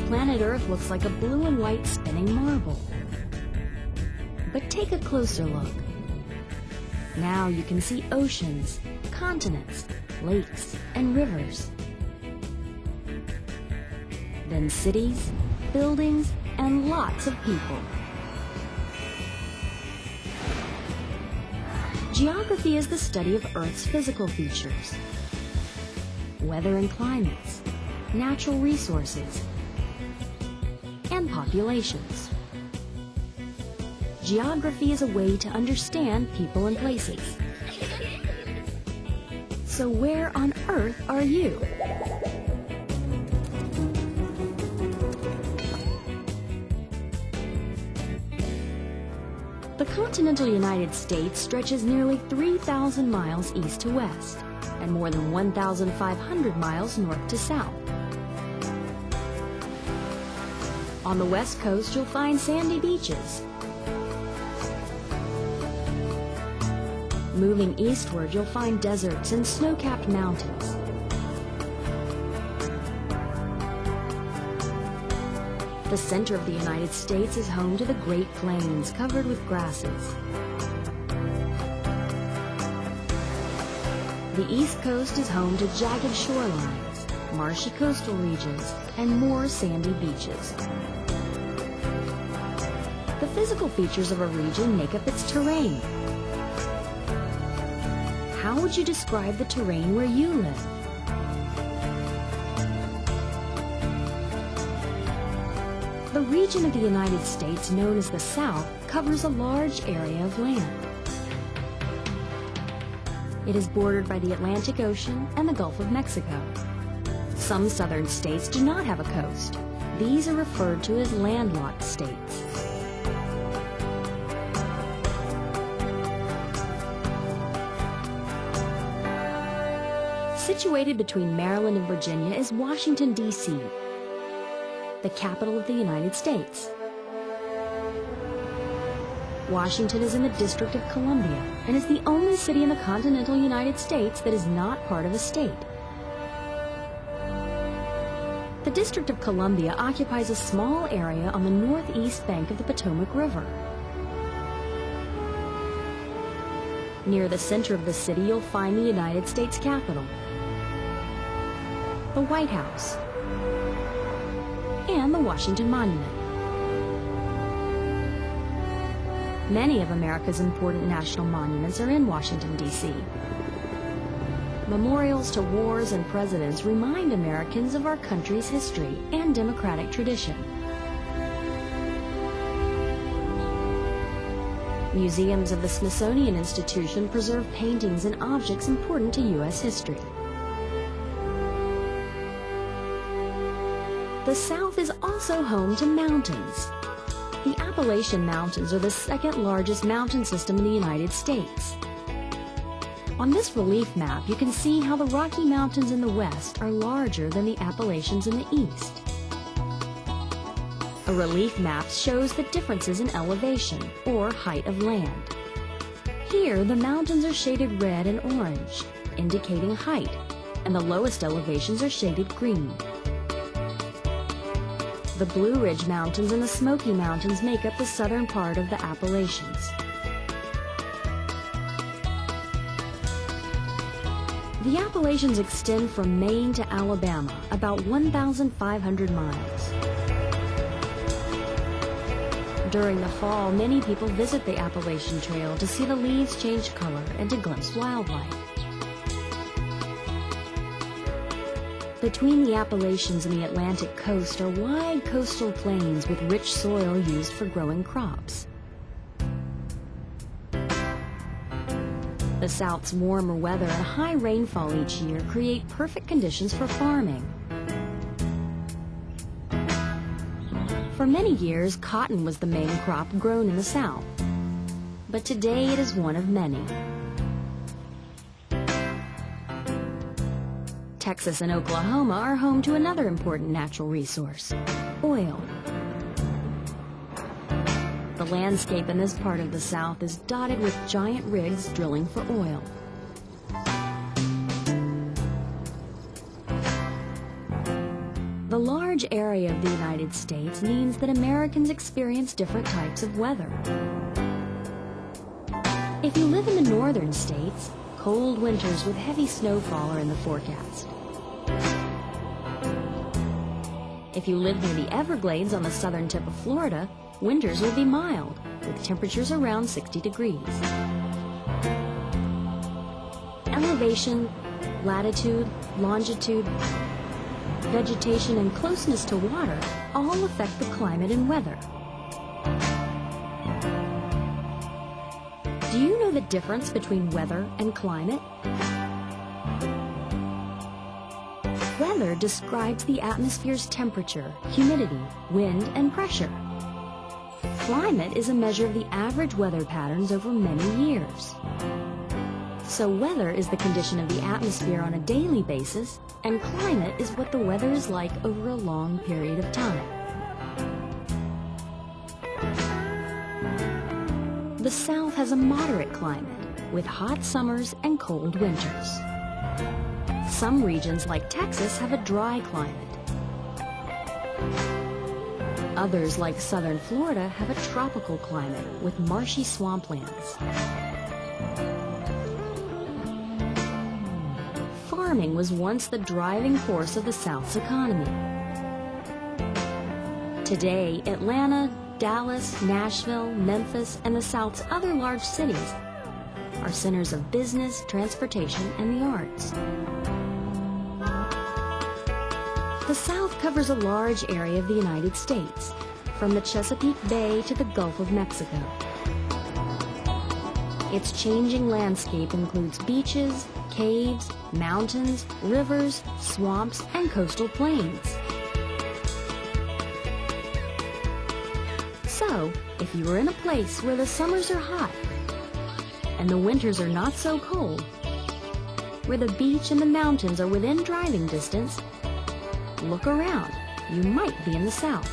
planet Earth looks like a blue and white spinning marble. But take a closer look. Now you can see oceans, continents, lakes, and rivers. Then cities, buildings, and lots of people. Geography is the study of Earth's physical features, weather and climates, natural resources, and populations. Geography is a way to understand people and places. So where on Earth are you? The continental United States stretches nearly 3,000 miles east to west and more than 1,500 miles north to south. On the west coast, you'll find sandy beaches. Moving eastward, you'll find deserts and snow-capped mountains. The center of the United States is home to the Great Plains, covered with grasses. The East Coast is home to jagged shorelines, marshy coastal regions, and more sandy beaches. The physical features of a region make up its terrain. How would you describe the terrain where you live? The region of the United States known as the South covers a large area of land. It is bordered by the Atlantic Ocean and the Gulf of Mexico. Some southern states do not have a coast. These are referred to as landlocked states. Situated between Maryland and Virginia is Washington, D.C., the capital of the United States. Washington is in the District of Columbia and is the only city in the continental United States that is not part of a state. The District of Columbia occupies a small area on the northeast bank of the Potomac River. Near the center of the city, you'll find the United States Capitol, the White House, and the Washington Monument. Many of America's important national monuments are in Washington, D.C. Memorials to wars and presidents remind Americans of our country's history and democratic tradition. Museums of the Smithsonian Institution preserve paintings and objects important to U.S. history. The South is also home to mountains. The Appalachian Mountains are the second largest mountain system in the United States. On this relief map, you can see how the Rocky Mountains in the west are larger than the Appalachians in the east. A relief map shows the differences in elevation, or height of land. Here, the mountains are shaded red and orange, indicating height, and the lowest elevations are shaded green. The Blue Ridge Mountains and the Smoky Mountains make up the southern part of the Appalachians. The Appalachians extend from Maine to Alabama, about 1,500 miles. During the fall, many people visit the Appalachian Trail to see the leaves change color and to glimpse wildlife. Between the Appalachians and the Atlantic coast are wide coastal plains with rich soil used for growing crops. The South's warmer weather and high rainfall each year create perfect conditions for farming. For many years, cotton was the main crop grown in the South, but today it is one of many. Texas and Oklahoma are home to another important natural resource, oil. The landscape in this part of the South is dotted with giant rigs drilling for oil. The large large area of the United States means that Americans experience different types of weather. If you live in the northern states, cold winters with heavy snowfall are in the forecast. If you live near the Everglades on the southern tip of Florida, winters will be mild, with temperatures around 60 degrees. Elevation, latitude, longitude, vegetation, and closeness to water all affect the climate and weather. Do you know the difference between weather and climate? Weather describes the atmosphere's temperature, humidity, wind, and pressure. Climate is a measure of the average weather patterns over many years. So weather is the condition of the atmosphere on a daily basis, and climate is what the weather is like over a long period of time. The South has a moderate climate, with hot summers and cold winters. Some regions, like Texas, have a dry climate. Others, like southern Florida, have a tropical climate with marshy swamplands. Farming was once the driving force of the South's economy. Today, Atlanta, Dallas, Nashville, Memphis, and the South's other large cities are centers of business, transportation, and the arts. The South covers a large area of the United States, from the Chesapeake Bay to the Gulf of Mexico. Its changing landscape includes beaches, caves, mountains, rivers, swamps, and coastal plains. So, if you are in a place where the summers are hot and the winters are not so cold, where the beach and the mountains are within driving distance, look around. You might be in the South.